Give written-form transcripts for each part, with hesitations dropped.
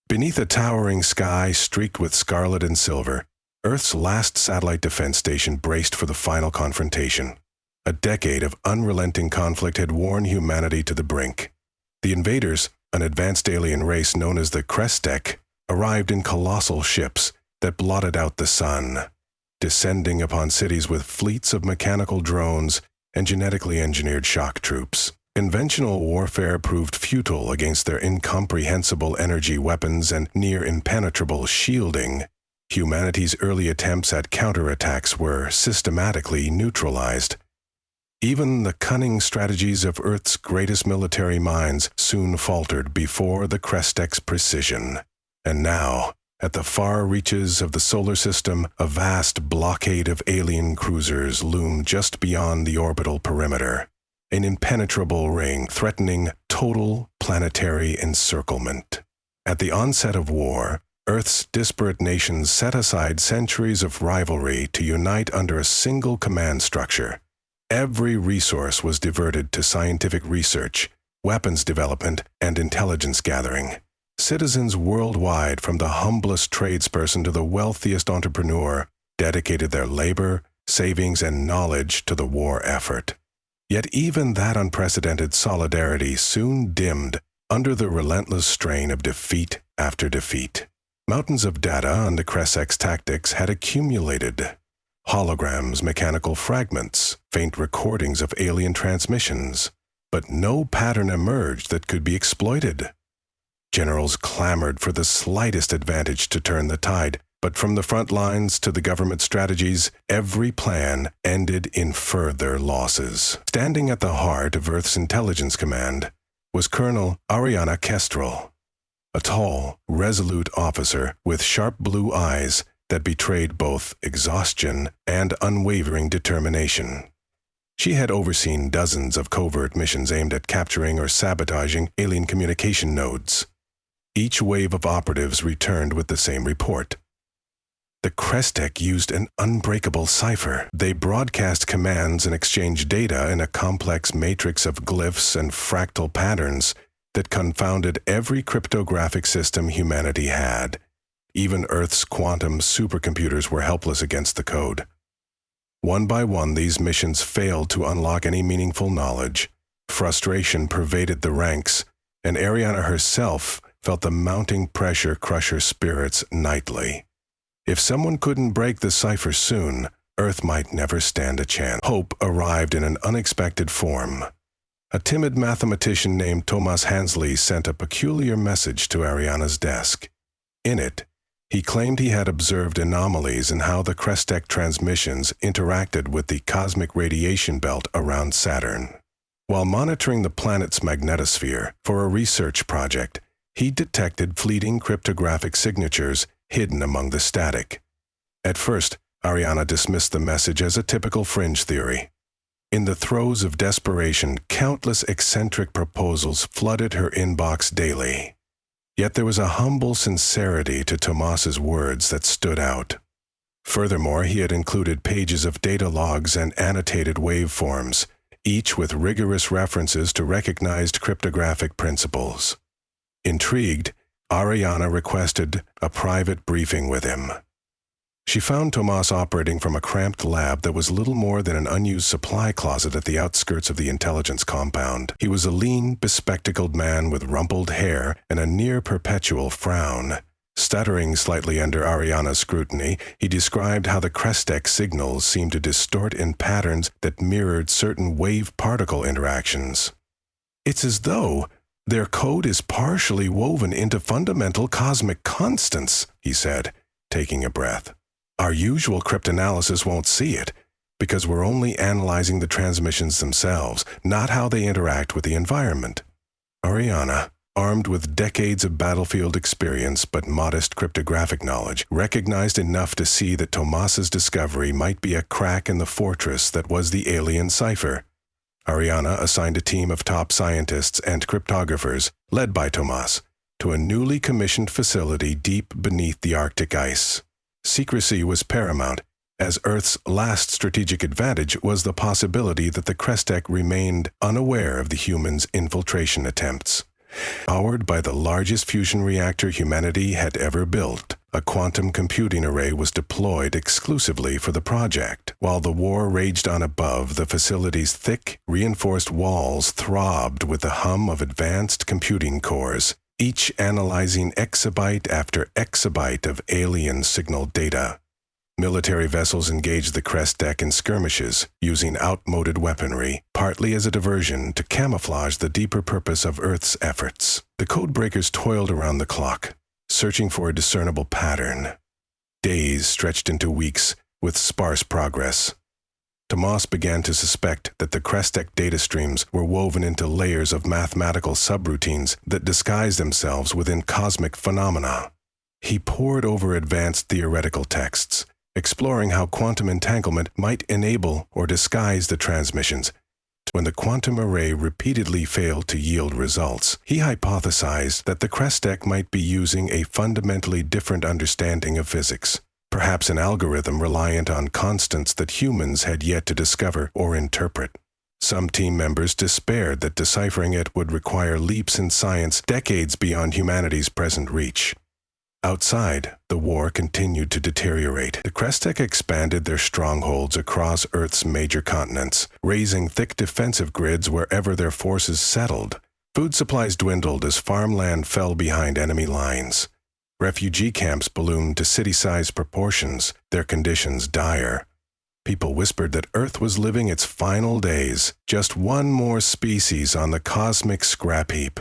Beneath a towering sky streaked with scarlet and silver, Earth's last satellite defense station braced for the final confrontation. A decade of unrelenting conflict had worn humanity to the brink. The invaders, an advanced alien race known as the Crestek, arrived in colossal ships that blotted out the sun, descending upon cities with fleets of mechanical drones and genetically engineered shock troops. Conventional warfare proved futile against their incomprehensible energy weapons and near-impenetrable shielding. Humanity's early attempts at counterattacks were systematically neutralized. Even the cunning strategies of Earth's greatest military minds soon faltered before the Crestek's precision. And now, at the far reaches of the solar system, a vast blockade of alien cruisers loomed just beyond the orbital perimeter, an impenetrable ring threatening total planetary encirclement. At the onset of war, Earth's disparate nations set aside centuries of rivalry to unite under a single command structure. Every resource was diverted to scientific research, weapons development, and intelligence gathering. Citizens worldwide, from the humblest tradesperson to the wealthiest entrepreneur, dedicated their labor, savings, and knowledge to the war effort. Yet even that unprecedented solidarity soon dimmed under the relentless strain of defeat after defeat. Mountains of data on the Crestek's tactics had accumulated. Holograms, mechanical fragments, faint recordings of alien transmissions, but no pattern emerged that could be exploited. Generals clamored for the slightest advantage to turn the tide, but from the front lines to the government strategies, every plan ended in further losses. Standing at the heart of Earth's intelligence command was Colonel Ariana Kestrel, a tall, resolute officer with sharp blue eyes that betrayed both exhaustion and unwavering determination. She had overseen dozens of covert missions aimed at capturing or sabotaging alien communication nodes. Each wave of operatives returned with the same report. The Crestek used an unbreakable cipher. They broadcast commands and exchanged data in a complex matrix of glyphs and fractal patterns that confounded every cryptographic system humanity had. Even Earth's quantum supercomputers were helpless against the code. One by one, these missions failed to unlock any meaningful knowledge. Frustration pervaded the ranks, and Ariana herself felt the mounting pressure crush her spirits nightly. If someone couldn't break the cipher soon, Earth might never stand a chance. Hope arrived in an unexpected form. A timid mathematician named Thomas Hansley sent a peculiar message to Ariana's desk. In it, he claimed he had observed anomalies in how the Crestek transmissions interacted with the cosmic radiation belt around Saturn. While monitoring the planet's magnetosphere for a research project, he detected fleeting cryptographic signatures hidden among the static. At first, Ariana dismissed the message as a typical fringe theory. In the throes of desperation, countless eccentric proposals flooded her inbox daily. Yet there was a humble sincerity to Tomas's words that stood out. Furthermore, he had included pages of data logs and annotated waveforms, each with rigorous references to recognized cryptographic principles. Intrigued, Ariana requested a private briefing with him. She found Tomas operating from a cramped lab that was little more than an unused supply closet at the outskirts of the intelligence compound. He was a lean, bespectacled man with rumpled hair and a near-perpetual frown. Stuttering slightly under Ariana's scrutiny, he described how the Crestek signals seemed to distort in patterns that mirrored certain wave-particle interactions. "It's as though their code is partially woven into fundamental cosmic constants," he said, taking a breath. "Our usual cryptanalysis won't see it, because we're only analyzing the transmissions themselves, not how they interact with the environment." Ariana, armed with decades of battlefield experience but modest cryptographic knowledge, recognized enough to see that Tomas's discovery might be a crack in the fortress that was the alien Cipher. Ariana assigned a team of top scientists and cryptographers, led by Tomas, to a newly commissioned facility deep beneath the Arctic ice. Secrecy was paramount, as Earth's last strategic advantage was the possibility that the Crestek remained unaware of the humans' infiltration attempts. Powered by the largest fusion reactor humanity had ever built, a quantum computing array was deployed exclusively for the project. While the war raged on above, the facility's thick, reinforced walls throbbed with the hum of advanced computing cores, each analyzing exabyte after exabyte of alien signal data. Military vessels engaged the crest deck in skirmishes, using outmoded weaponry, partly as a diversion to camouflage the deeper purpose of Earth's efforts. The codebreakers toiled around the clock, searching for a discernible pattern. Days stretched into weeks, with sparse progress. Tomas began to suspect that the crest deck data streams were woven into layers of mathematical subroutines that disguised themselves within cosmic phenomena. He pored over advanced theoretical texts, exploring how quantum entanglement might enable or disguise the transmissions. When the quantum array repeatedly failed to yield results, he hypothesized that the crest deck might be using a fundamentally different understanding of physics, perhaps an algorithm reliant on constants that humans had yet to discover or interpret. Some team members despaired that deciphering it would require leaps in science decades beyond humanity's present reach. Outside, the war continued to deteriorate. The Krestec expanded their strongholds across Earth's major continents, raising thick defensive grids wherever their forces settled. Food supplies dwindled as farmland fell behind enemy lines. Refugee camps ballooned to city-sized proportions, their conditions dire. People whispered that Earth was living its final days, just one more species on the cosmic scrap heap.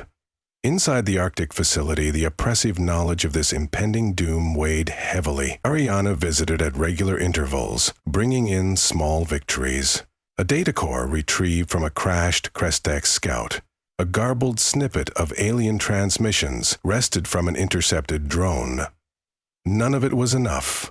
Inside the Arctic facility, the oppressive knowledge of this impending doom weighed heavily. Ariana visited at regular intervals, bringing in small victories. A data core retrieved from a crashed Krestec scout. A garbled snippet of alien transmissions wrested from an intercepted drone. None of it was enough.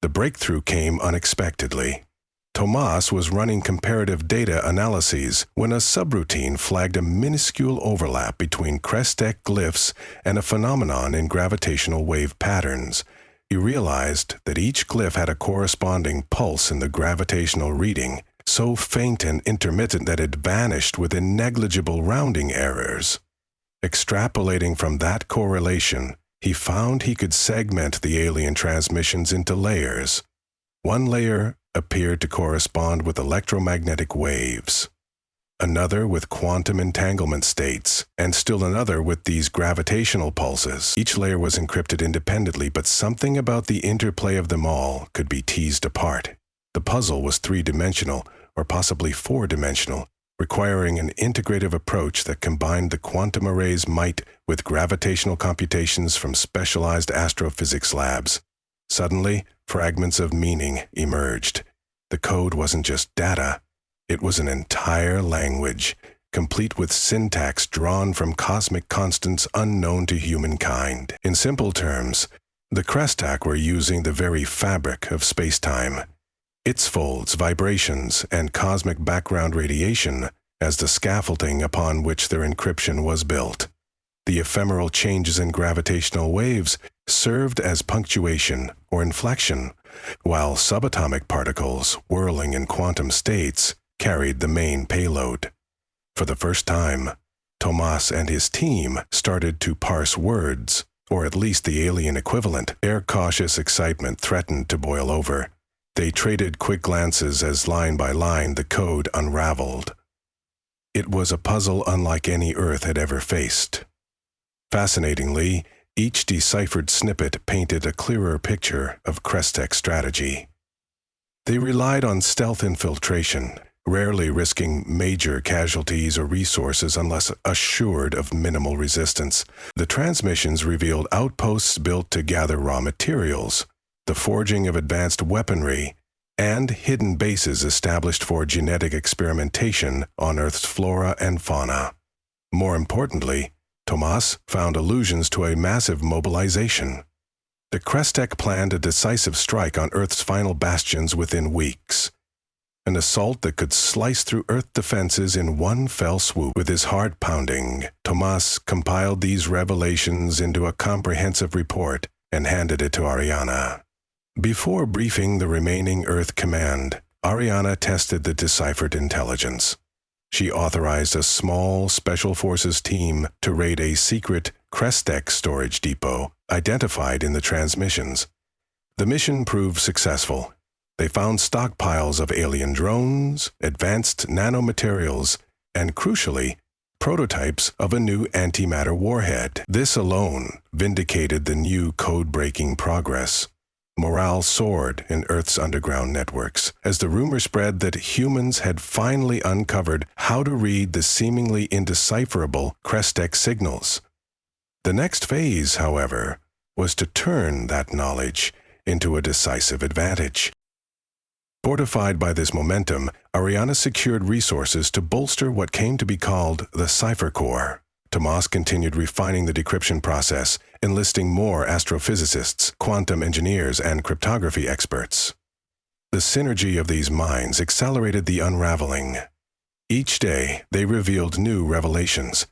The breakthrough came unexpectedly. Tomas was running comparative data analyses when a subroutine flagged a minuscule overlap between Krestec glyphs and a phenomenon in gravitational wave patterns. He realized that each glyph had a corresponding pulse in the gravitational reading, so faint and intermittent that it vanished within negligible rounding errors. Extrapolating from that correlation, he found he could segment the alien transmissions into layers. One layer appeared to correspond with electromagnetic waves, another with quantum entanglement states, and still another with these gravitational pulses. Each layer was encrypted independently, but something about the interplay of them all could be teased apart. The puzzle was three-dimensional, or possibly four-dimensional, requiring an integrative approach that combined the quantum array's might with gravitational computations from specialized astrophysics labs. Suddenly, fragments of meaning emerged. The code wasn't just data. It was an entire language, complete with syntax drawn from cosmic constants unknown to humankind. In simple terms, the Krestec were using the very fabric of space-time, its folds, vibrations, and cosmic background radiation as the scaffolding upon which their encryption was built. The ephemeral changes in gravitational waves served as punctuation or inflection, while subatomic particles, whirling in quantum states, carried the main payload. For the first time, Tomas and his team started to parse words, or at least the alien equivalent. Their cautious excitement threatened to boil over. They traded quick glances as line by line the code unraveled. It was a puzzle unlike any Earth had ever faced. Fascinatingly, each deciphered snippet painted a clearer picture of Krestec's strategy. They relied on stealth infiltration, rarely risking major casualties or resources unless assured of minimal resistance. The transmissions revealed outposts built to gather raw materials, the forging of advanced weaponry, and hidden bases established for genetic experimentation on Earth's flora and fauna. More importantly, Tomas found allusions to a massive mobilization. The Krestec planned a decisive strike on Earth's final bastions within weeks. An assault that could slice through Earth defenses in one fell swoop. With his heart pounding, Tomas compiled these revelations into a comprehensive report and handed it to Ariana. Before briefing the remaining Earth command, Ariana tested the deciphered intelligence. She authorized a small Special Forces team to raid a secret Crestek storage depot identified in the transmissions. The mission proved successful. They found stockpiles of alien drones, advanced nanomaterials, and crucially, prototypes of a new antimatter warhead. This alone vindicated the new code-breaking progress. Morale soared in Earth's underground networks as the rumor spread that humans had finally uncovered how to read the seemingly indecipherable Crestek signals. The next phase, however, was to turn that knowledge into a decisive advantage. Fortified by this momentum, Ariana secured resources to bolster what came to be called the Cipher Core. Tomas continued refining the decryption process, enlisting more astrophysicists, quantum engineers, and cryptography experts. The synergy of these minds accelerated the unraveling. Each day, they revealed new revelations: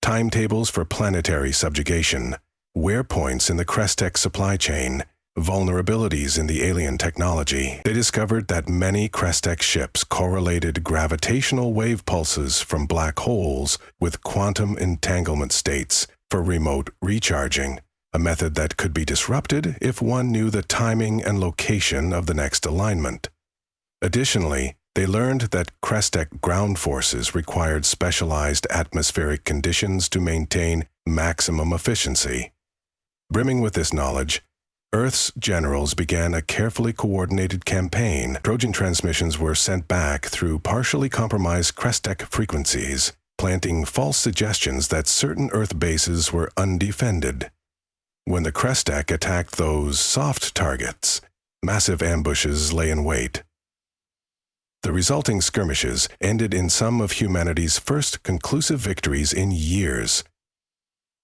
timetables for planetary subjugation, wear-points in the Crestek supply chain, vulnerabilities in the alien technology. They discovered that many Crestek ships correlated gravitational wave pulses from black holes with quantum entanglement states for remote recharging, a method that could be disrupted if one knew the timing and location of the next alignment. Additionally, they learned that Crestek ground forces required specialized atmospheric conditions to maintain maximum efficiency. Brimming with this knowledge, Earth's generals began a carefully coordinated campaign. Trojan transmissions were sent back through partially compromised Crestek frequencies, planting false suggestions that certain Earth bases were undefended. When the Crestek attacked those soft targets, massive ambushes lay in wait. The resulting skirmishes ended in some of humanity's first conclusive victories in years.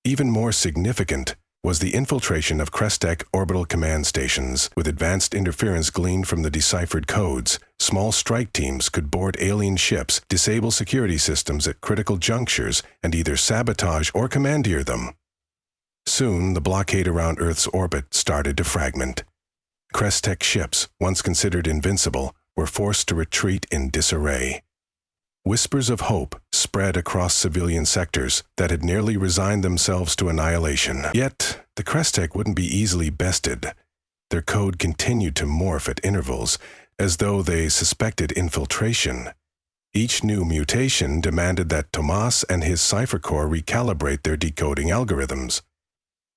Even more significant was the infiltration of Crestek orbital command stations. With advanced interference gleaned from the deciphered codes, small strike teams could board alien ships, disable security systems at critical junctures, and either sabotage or commandeer them. Soon, the blockade around Earth's orbit started to fragment. Crestek ships, once considered invincible, were forced to retreat in disarray. Whispers of hope spread across civilian sectors that had nearly resigned themselves to annihilation. Yet, the Crestek wouldn't be easily bested. Their code continued to morph at intervals, as though they suspected infiltration. Each new mutation demanded that Tomas and his Cipher Core recalibrate their decoding algorithms.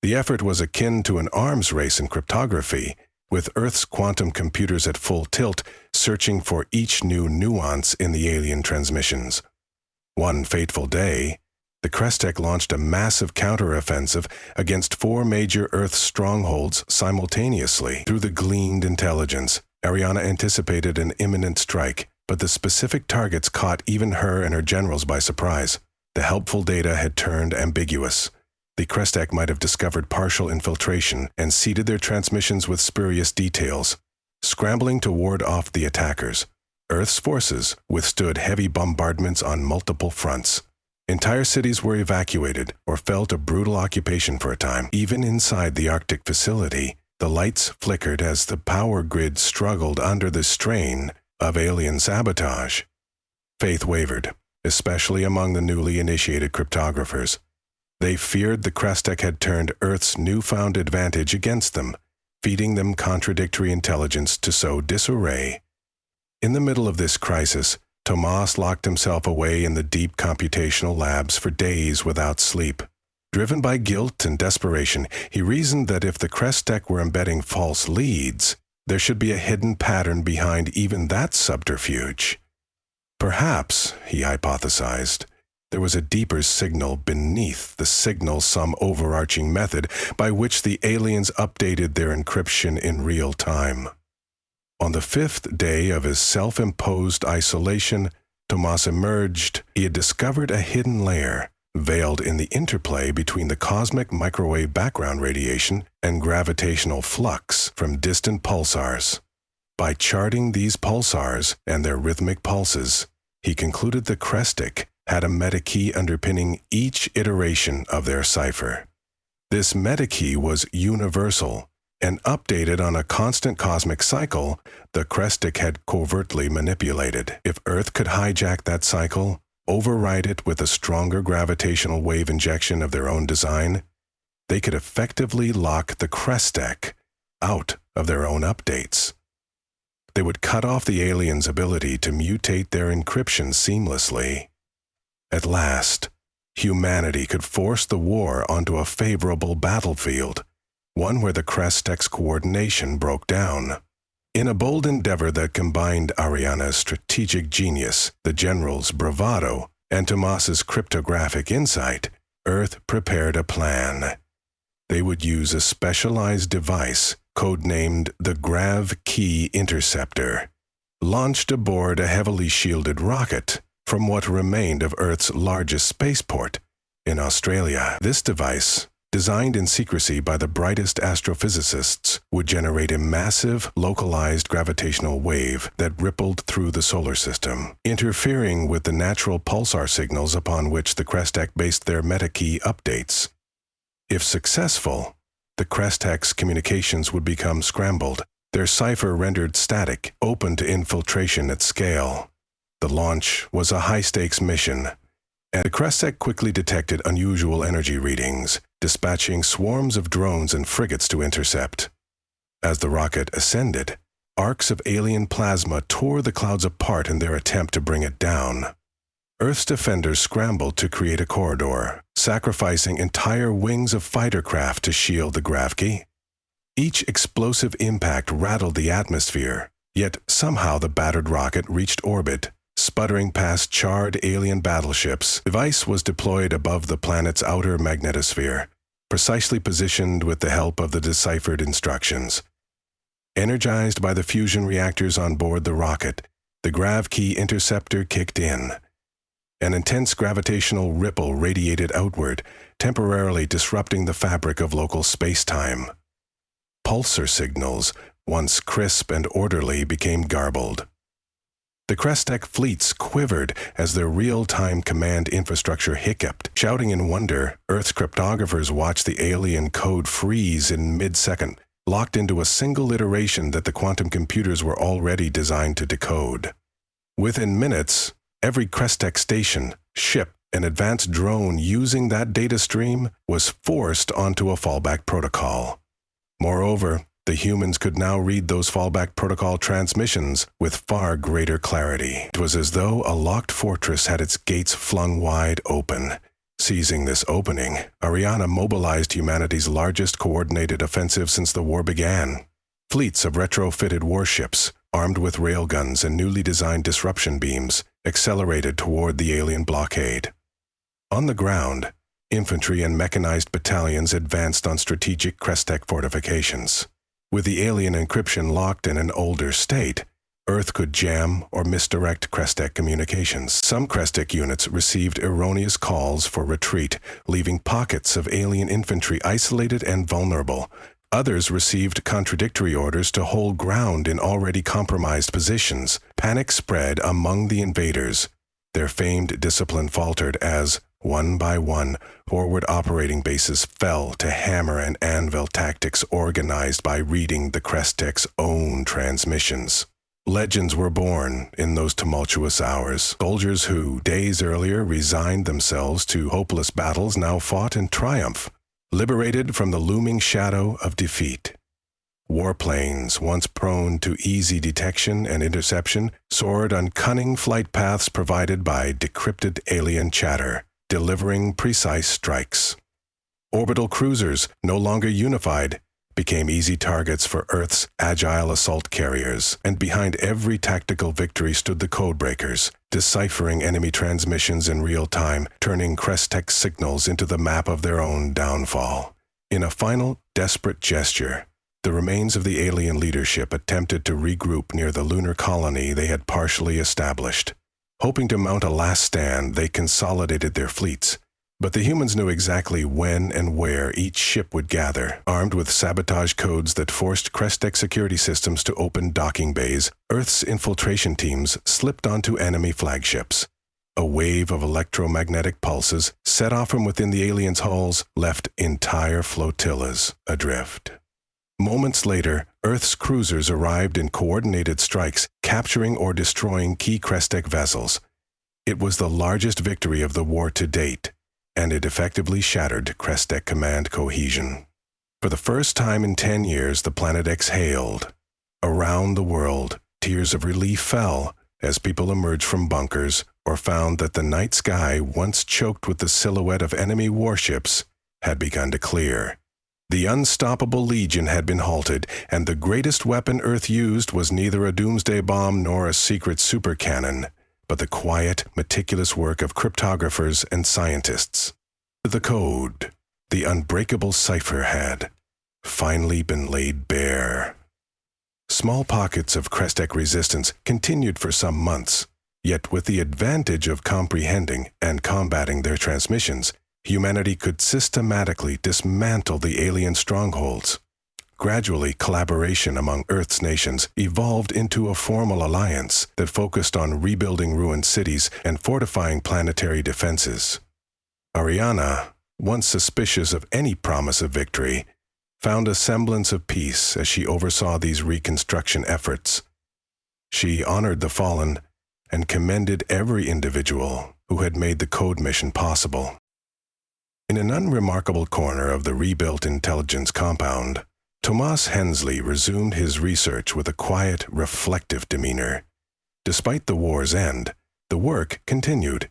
The effort was akin to an arms race in cryptography, with Earth's quantum computers at full tilt, searching for each new nuance in the alien transmissions. One fateful day, the Crestek launched a massive counteroffensive against 4 major Earth strongholds simultaneously. Through the gleaned intelligence, Ariana anticipated an imminent strike, but the specific targets caught even her and her generals by surprise. The helpful data had turned ambiguous. The Crestek might have discovered partial infiltration and seeded their transmissions with spurious details. Scrambling to ward off the attackers, Earth's forces withstood heavy bombardments on multiple fronts. Entire cities were evacuated or fell to brutal occupation for a time. Even inside the Arctic facility, the lights flickered as the power grid struggled under the strain of alien sabotage. Faith wavered, especially among the newly initiated cryptographers. They feared the Crestek had turned Earth's newfound advantage against them, feeding them contradictory intelligence to sow disarray. In the middle of this crisis, Tomas locked himself away in the deep computational labs for days without sleep. Driven by guilt and desperation, he reasoned that if the Crestek were embedding false leads, there should be a hidden pattern behind even that subterfuge. Perhaps, he hypothesized, there was a deeper signal beneath the signal, some overarching method by which the aliens updated their encryption in real time. On the 5th day of his self-imposed isolation, Tomas emerged. He had discovered a hidden layer, veiled in the interplay between the cosmic microwave background radiation and gravitational flux from distant pulsars. By charting these pulsars and their rhythmic pulses, he concluded the Crestek had a metakey underpinning each iteration of their cipher. This metakey was universal and updated on a constant cosmic cycle the Crestek had covertly manipulated. If Earth could hijack that cycle, override it with a stronger gravitational wave injection of their own design, they could effectively lock the Crestek out of their own updates. They would cut off the aliens' ability to mutate their encryption seamlessly. At last, humanity could force the war onto a favorable battlefield, one where the Crestek's coordination broke down. In a bold endeavor that combined Ariana's strategic genius, the general's bravado, and Tomas's cryptographic insight, Earth prepared a plan. They would use a specialized device, codenamed the Grav Key Interceptor, launched aboard a heavily shielded rocket from what remained of Earth's largest spaceport in Australia. This device, designed in secrecy by the brightest astrophysicists, would generate a massive, localized gravitational wave that rippled through the solar system, interfering with the natural pulsar signals upon which the Crestek based their metakey updates. If successful, the Crestek's communications would become scrambled, their cipher rendered static, open to infiltration at scale. The launch was a high-stakes mission, and the Crestek quickly detected unusual energy readings, dispatching swarms of drones and frigates to intercept. As the rocket ascended, arcs of alien plasma tore the clouds apart in their attempt to bring it down. Earth's defenders scrambled to create a corridor, sacrificing entire wings of fighter craft to shield the Gravkey. Each explosive impact rattled the atmosphere, yet somehow the battered rocket reached orbit, sputtering past charred alien battleships. The device was deployed above the planet's outer magnetosphere, precisely positioned with the help of the deciphered instructions. Energized by the fusion reactors on board the rocket, the Gravkey interceptor kicked in. An intense gravitational ripple radiated outward, temporarily disrupting the fabric of local space-time. Pulsar signals, once crisp and orderly, became garbled. The Crestek fleets quivered as their real-time command infrastructure hiccuped. Shouting in wonder, Earth's cryptographers watched the alien code freeze in mid-second, locked into a single iteration that the quantum computers were already designed to decode. Within minutes, every Crestek station, ship, and advanced drone using that data stream was forced onto a fallback protocol. Moreover, the humans could now read those fallback protocol transmissions with far greater clarity. It was as though a locked fortress had its gates flung wide open. Seizing this opening, Ariana mobilized humanity's largest coordinated offensive since the war began. Fleets of retrofitted warships, armed with railguns and newly designed disruption beams, accelerated toward the alien blockade. On the ground, infantry and mechanized battalions advanced on strategic Crestek fortifications. With the alien encryption locked in an older state, Earth could jam or misdirect Crestek communications. Some Crestek units received erroneous calls for retreat, leaving pockets of alien infantry isolated and vulnerable. Others received contradictory orders to hold ground in already compromised positions. Panic spread among the invaders. Their famed discipline faltered as, one by one, forward operating bases fell to hammer and anvil tactics organized by reading the Crestek's own transmissions. Legends were born in those tumultuous hours. Soldiers who, days earlier, resigned themselves to hopeless battles now fought in triumph, liberated from the looming shadow of defeat. Warplanes, once prone to easy detection and interception, soared on cunning flight paths provided by decrypted alien chatter, delivering precise strikes. Orbital cruisers, no longer unified, became easy targets for Earth's agile assault carriers, and behind every tactical victory stood the codebreakers, deciphering enemy transmissions in real time, turning Crestek signals into the map of their own downfall. In a final, desperate gesture, the remains of the alien leadership attempted to regroup near the lunar colony they had partially established. Hoping to mount a last stand, they consolidated their fleets. But the humans knew exactly when and where each ship would gather. Armed with sabotage codes that forced Crestek security systems to open docking bays, Earth's infiltration teams slipped onto enemy flagships. A wave of electromagnetic pulses, set off from within the aliens' hulls, left entire flotillas adrift. Moments later, Earth's cruisers arrived in coordinated strikes, capturing or destroying key Crestek vessels. It was the largest victory of the war to date, and it effectively shattered Crestek Command cohesion. For the first time in 10 years, the planet exhaled. Around the world, tears of relief fell as people emerged from bunkers or found that the night sky, once choked with the silhouette of enemy warships, had begun to clear. The unstoppable Legion had been halted, and the greatest weapon Earth used was neither a doomsday bomb nor a secret supercannon, but the quiet, meticulous work of cryptographers and scientists. The code, the unbreakable Cipher, had finally been laid bare. Small pockets of Crestek resistance continued for some months, yet with the advantage of comprehending and combating their transmissions, humanity could systematically dismantle the alien strongholds. Gradually, collaboration among Earth's nations evolved into a formal alliance that focused on rebuilding ruined cities and fortifying planetary defenses. Ariana, once suspicious of any promise of victory, found a semblance of peace as she oversaw these reconstruction efforts. She honored the fallen and commended every individual who had made the code mission possible. In an unremarkable corner of the rebuilt intelligence compound, Thomas Hensley resumed his research with a quiet, reflective demeanor. Despite the war's end, the work continued.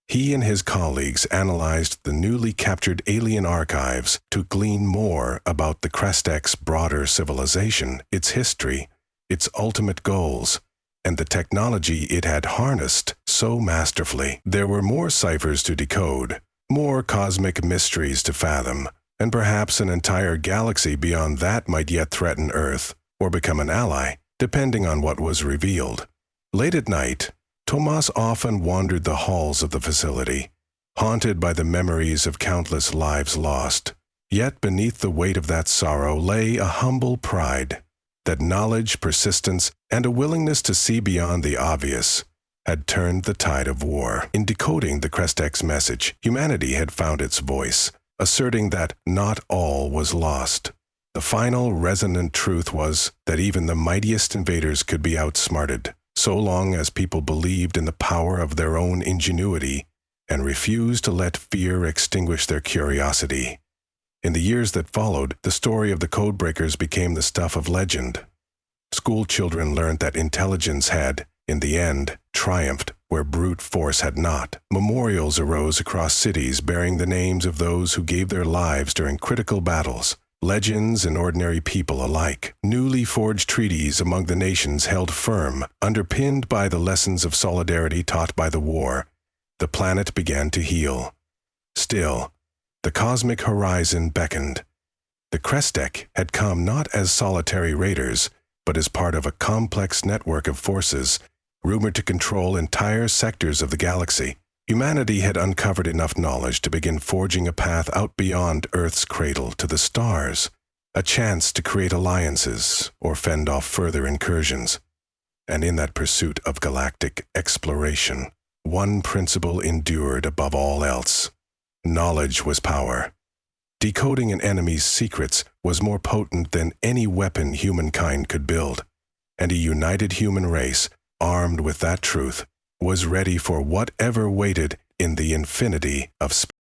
He and his colleagues analyzed the newly captured alien archives to glean more about the Crestek's broader civilization, its history, its ultimate goals, and the technology it had harnessed so masterfully. There were more ciphers to decode, more cosmic mysteries to fathom, and perhaps an entire galaxy beyond that might yet threaten Earth or become an ally, depending on what was revealed. Late at night, Thomas often wandered the halls of the facility, haunted by the memories of countless lives lost. Yet beneath the weight of that sorrow lay a humble pride that knowledge, persistence, and a willingness to see beyond the obvious had turned the tide of war. In decoding the Crestek's message, humanity had found its voice, asserting that not all was lost. The final resonant truth was that even the mightiest invaders could be outsmarted, so long as people believed in the power of their own ingenuity and refused to let fear extinguish their curiosity. In the years that followed, the story of the codebreakers became the stuff of legend. School children learned that intelligence had, in the end, triumphed where brute force had not. Memorials arose across cities bearing the names of those who gave their lives during critical battles, legends and ordinary people alike. Newly forged treaties among the nations held firm, underpinned by the lessons of solidarity taught by the war. The planet began to heal. Still, the cosmic horizon beckoned. The Crestek had come not as solitary raiders, but as part of a complex network of forces rumored to control entire sectors of the galaxy. Humanity had uncovered enough knowledge to begin forging a path out beyond Earth's cradle to the stars, a chance to create alliances or fend off further incursions. And in that pursuit of galactic exploration, one principle endured above all else. Knowledge was power. Decoding an enemy's secrets was more potent than any weapon humankind could build, and a united human race, armed with that truth, was ready for whatever waited in the infinity of space.